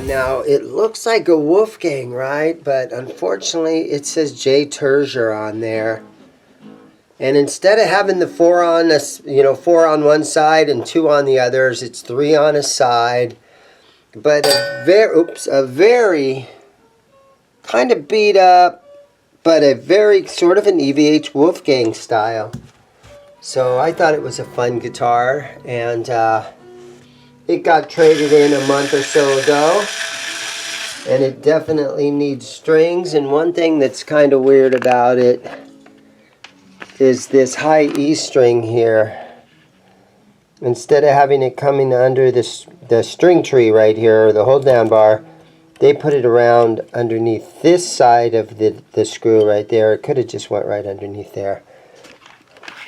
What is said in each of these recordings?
Now it looks like a Wolfgang, right? But unfortunately it says J. Turser on there. And instead of having the 4 on a, 4 on one side and 2 on the others, it's 3 on a side. But a very kind of beat up, but a very sort of an EVH Wolfgang style. So I thought it was a fun guitar, and it got traded in a month or so ago, and it definitely needs strings. And one thing that's kind of weird about it is this high E string here. Instead of having it coming under the string tree right here, or the hold down bar, they put it around underneath this side of the screw right there. It could have just went right underneath there.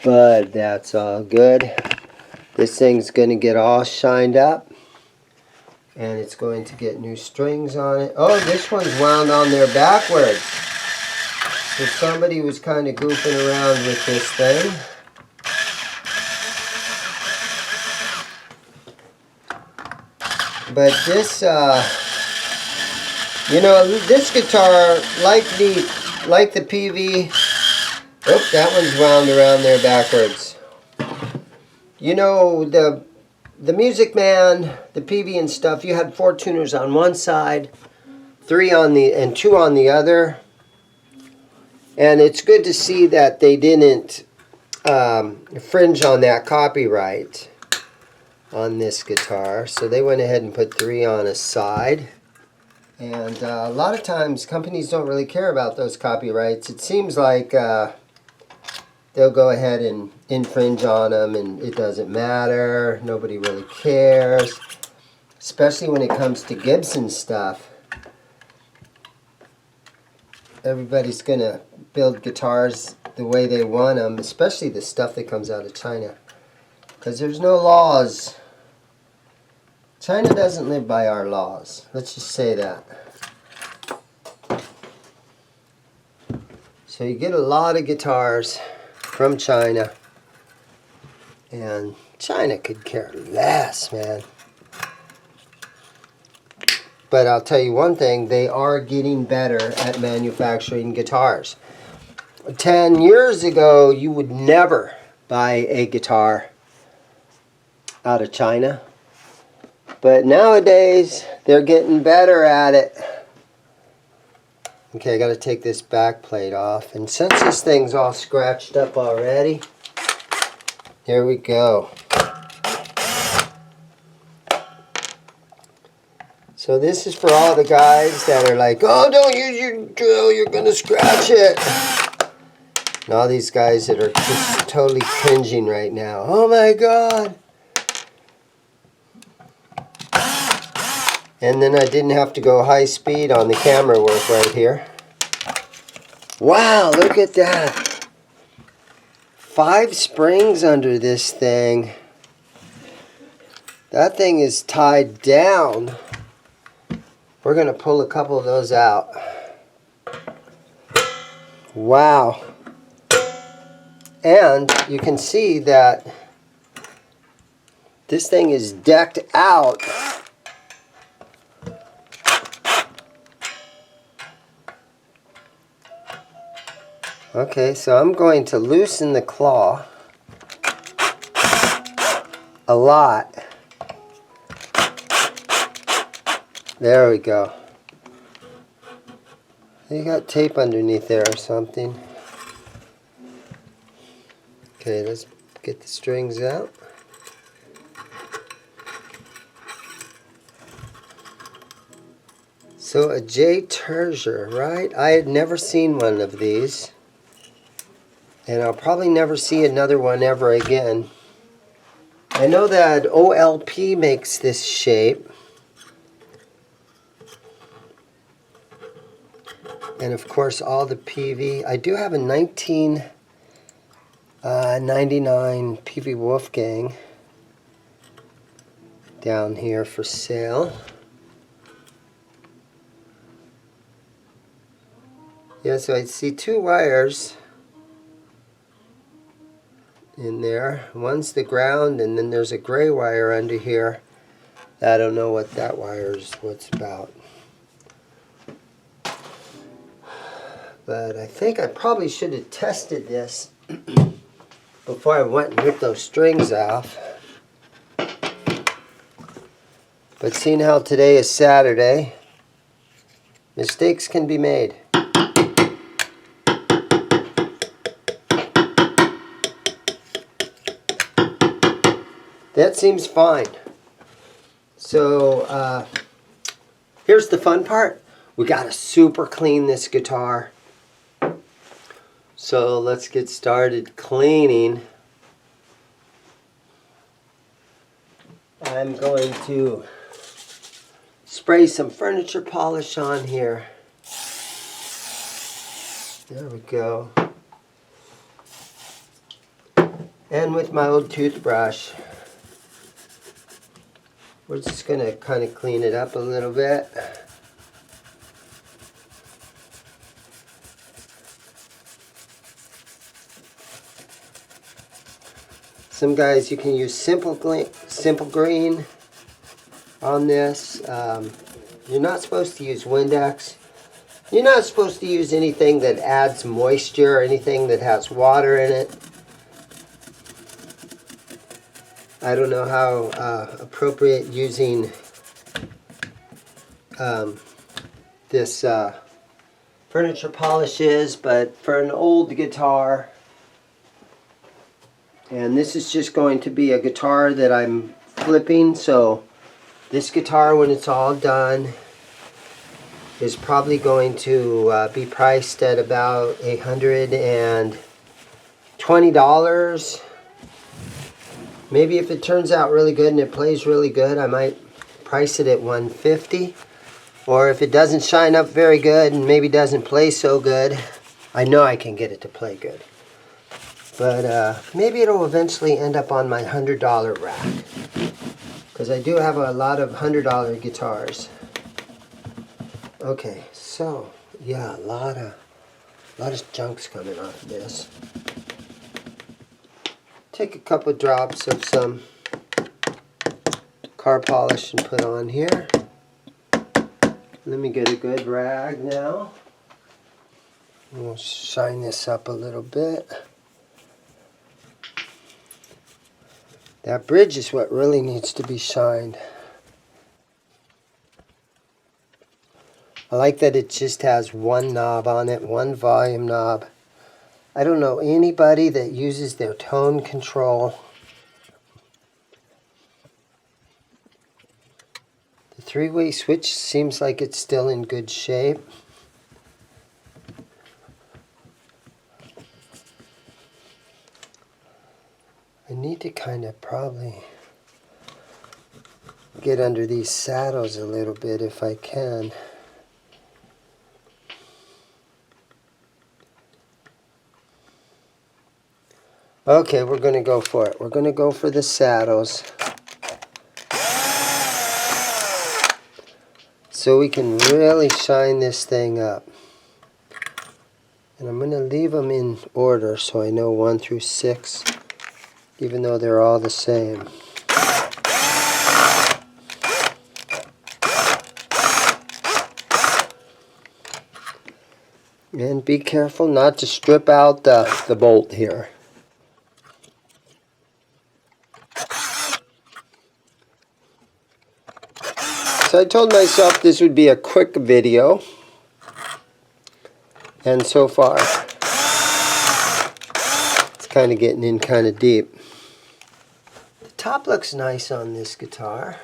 But that's all good. This thing's going to get all shined up, and it's going to get new strings on it. Oh, this one's wound on there backwards. So somebody was kind of goofing around with this thing. But this, this guitar, like the PV, oh, that one's wound around there backwards. The Music Man, the PV and stuff, you had 4 tuners on one side, 3 on the, and 2 on the other. And it's good to see that they didn't infringe on that copyright on this guitar. So they went ahead and put 3 on a side. And a lot of times companies don't really care about those copyrights. It seems like they'll go ahead and infringe on them, and it doesn't matter. Nobody really cares, especially when it comes to Gibson stuff. Everybody's going to build guitars the way they want them, especially the stuff that comes out of China, because there's no laws. China doesn't live by our laws. Let's just say that. So you get a lot of guitars from China, and China could care less, man. But I'll tell you one thing, they are getting better at manufacturing guitars. 10 years ago, you would never buy a guitar out of China. But nowadays, they're getting better at it. Okay, I got to take this back plate off. And since this thing's all scratched up already, here we go. So this is for all the guys that are like, oh, don't use your drill, you're going to scratch it. And all these guys that are just totally cringing right now. Oh my God. And then I didn't have to go high speed on the camera work right here. Wow, look at that. 5 springs under this thing. That thing is tied down. We're going to pull a couple of those out. Wow. And you can see that this thing is decked out. Okay, so I'm going to loosen the claw a lot. There we go. You got tape underneath there or something. Okay, let's get the strings out. So a J. Turser, right? I had never seen one of these. And I'll probably never see another one ever again. I know that OLP makes this shape. And of course all the PV. I do have a 1999 PV Wolfgang down here for sale. Yeah, so I see 2 wires in there. One's the ground, and then there's a gray wire under here. I don't know what that wire is, what's about. But I think I probably should have tested this before I went and ripped those strings off. But seeing how today is Saturday, mistakes can be made. That seems fine. So here's the fun part. We gotta super clean this guitar. So let's get started cleaning. I'm going to spray some furniture polish on here. There we go. And with my old toothbrush, we're just going to kind of clean it up a little bit. Some guys, you can use simple green on this. You're not supposed to use Windex. You're not supposed to use anything that adds moisture or anything that has water in it. I don't know how appropriate using this furniture polish is, but for an old guitar, and this is just going to be a guitar that I'm flipping, so this guitar, when it's all done, is probably going to be priced at about $120. Maybe if it turns out really good and it plays really good, I might price it at $150. Or if it doesn't shine up very good and maybe doesn't play so good, I know I can get it to play good. But maybe it'll eventually end up on my $100 rack, because I do have a lot of $100 guitars. Okay, so yeah, a lot of junk's coming off of this. Take a couple drops of some car polish and put on here. Let me get a good rag now. We'll shine this up a little bit. That bridge is what really needs to be shined. I like that it just has one knob on it, one volume knob. I don't know anybody that uses their tone control. The three-way switch seems like it's still in good shape. I need to kind of probably get under these saddles a little bit if I can. Okay, we're going to go for it. We're going to go for the saddles, so we can really shine this thing up. And I'm going to leave them in order so I know 1 through 6, even though they're all the same. And be careful not to strip out the bolt here. So I told myself this would be a quick video, and so far it's kind of getting in kind of deep. The top looks nice on this guitar.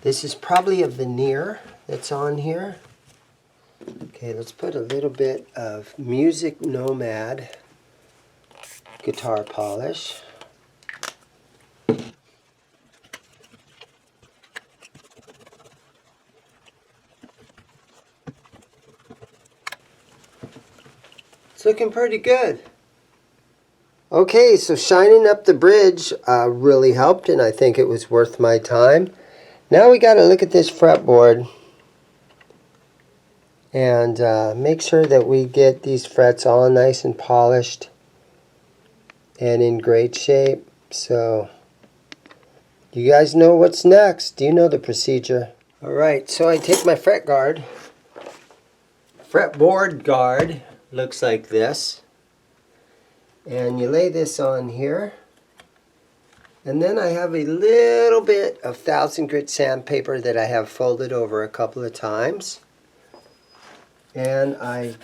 This is probably a veneer that's on here. Okay, let's put a little bit of Music Nomad guitar polish. It's looking pretty good. Okay, so shining up the bridge really helped, and I think it was worth my time. Now we got to look at this fretboard and make sure that we get these frets all nice and polished and in great shape. So You guys know what's next. You know the procedure. Alright, so I take my fretboard guard, looks like this, and you lay this on here, and then I have a little bit of 1000 grit sandpaper that I have folded over a couple of times, and I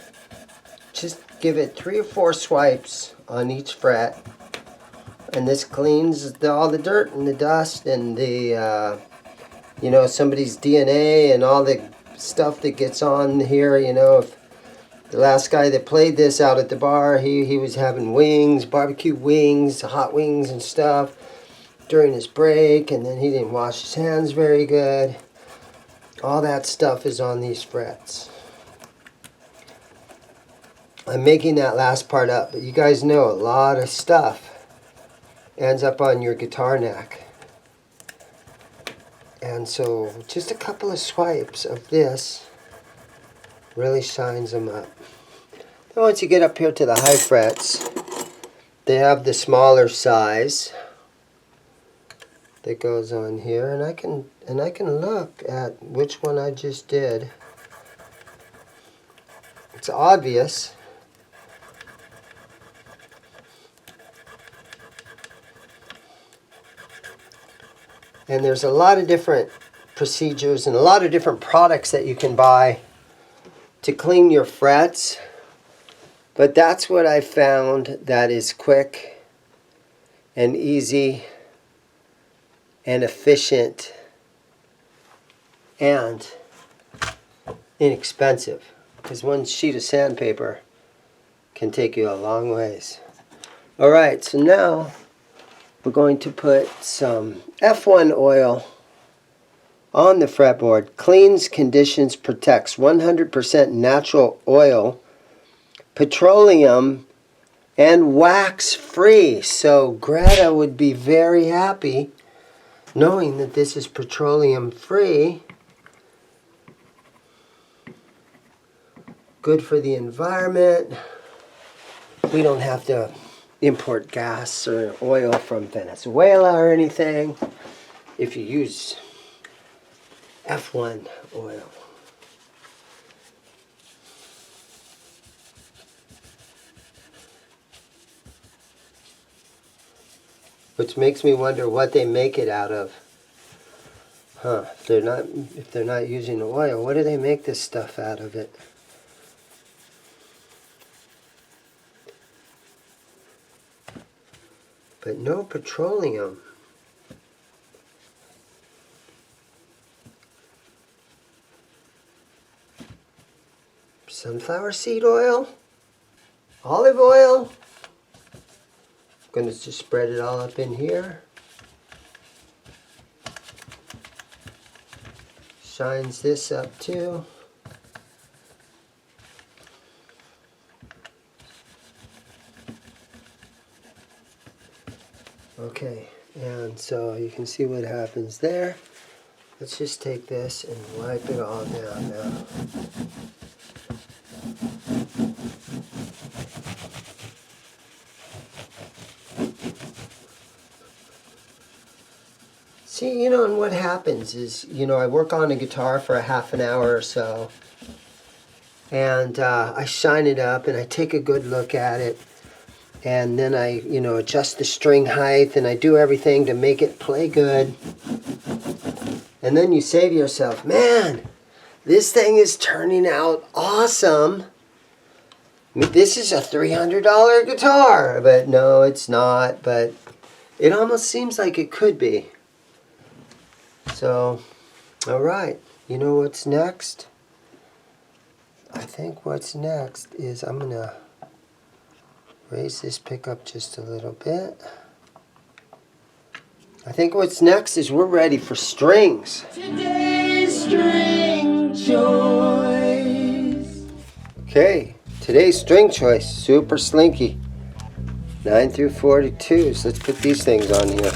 just give it 3 or 4 swipes on each fret, and this cleans all the dirt and the dust and the you know, somebody's DNA and all the stuff that gets on here. You know, if the last guy that played this out at the bar, he was having wings, barbecue wings, hot wings and stuff during his break, and then he didn't wash his hands very good. All that stuff is on these frets. I'm making that last part up, but you guys know a lot of stuff ends up on your guitar neck. And so just a couple of swipes of this really shines them up. Then once you get up here to the high frets, they have the smaller size that goes on here, and I can look at which one I just did. It's obvious. And there's a lot of different procedures and a lot of different products that you can buy to clean your frets. But that's what I found that is quick and easy and efficient and inexpensive. Because one sheet of sandpaper can take you a long ways. Alright, so now we're going to put some F1 oil on the fretboard. Cleans, conditions, protects. 100% natural oil, petroleum, and wax free. So Greta would be very happy knowing that this is petroleum free. Good for the environment. We don't have to import gas or oil from Venezuela or anything if you use F1 oil. Which makes me wonder what they make it out of. If they're not using oil, what do they make this stuff out of it? But no petroleum. Sunflower seed oil? Olive oil? I'm going to just spread it all up in here. Shines this up too. Okay, and so you can see what happens there. Let's just take this and wipe it all down now. See, you know, and what happens is, you know, I work on a guitar for a half an hour or so, and I shine it up and I take a good look at it. And then I, you know, adjust the string height and I do everything to make it play good. And then you say to yourself, man, this thing is turning out awesome. I mean, this is a $300 guitar, but no, it's not. But it almost seems like it could be. So, all right, you know what's next? I think what's next is I'm going to raise this pickup just a little bit. I think what's next is we're ready for strings. Today's string choice. Okay, today's string choice, super slinky. 9 through 42s. Let's put these things on here.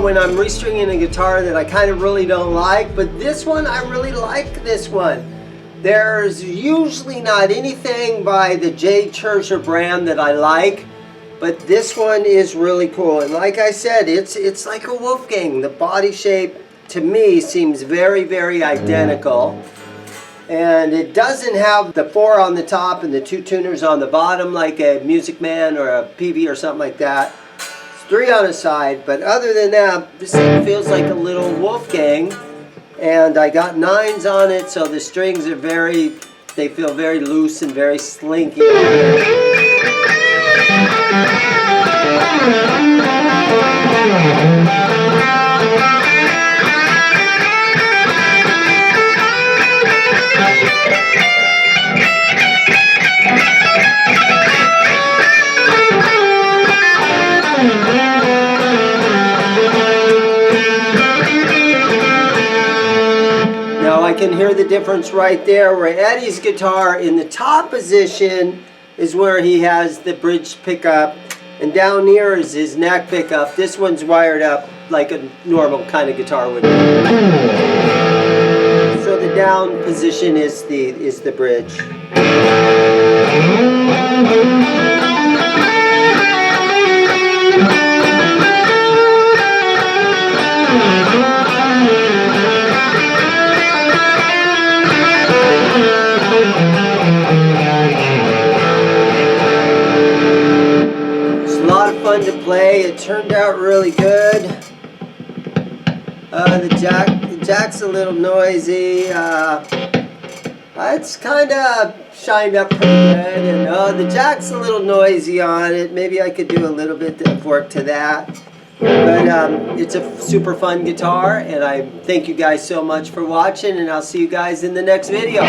when I'm restringing a guitar that I kind of really don't like, but this one, I really like this one. There's usually not anything by the J. Turser brand that I like, but this one is really cool. And like I said, it's like a Wolfgang. The body shape, to me, seems very, very identical. And it doesn't have the 4 on the top and the 2 tuners on the bottom like a Music Man or a PV or something like that. It's 3 on the side, but other than that, this thing feels like a little Wolfgang. And I got 9s on it, so the strings are they feel very loose and very slinky. Now I can hear the difference right there where Eddie's guitar in the top position is where he has the bridge pickup, and down here is his neck pickup. This one's wired up like a normal kind of guitar would be. So the down position is the bridge. Fun to play. It turned out really good. The jack's a little noisy. It's kind of shined up pretty good, and the jack's a little noisy on it. Maybe I could do a little bit of work to that. But it's a super fun guitar, and I thank you guys so much for watching, and I'll see you guys in the next video.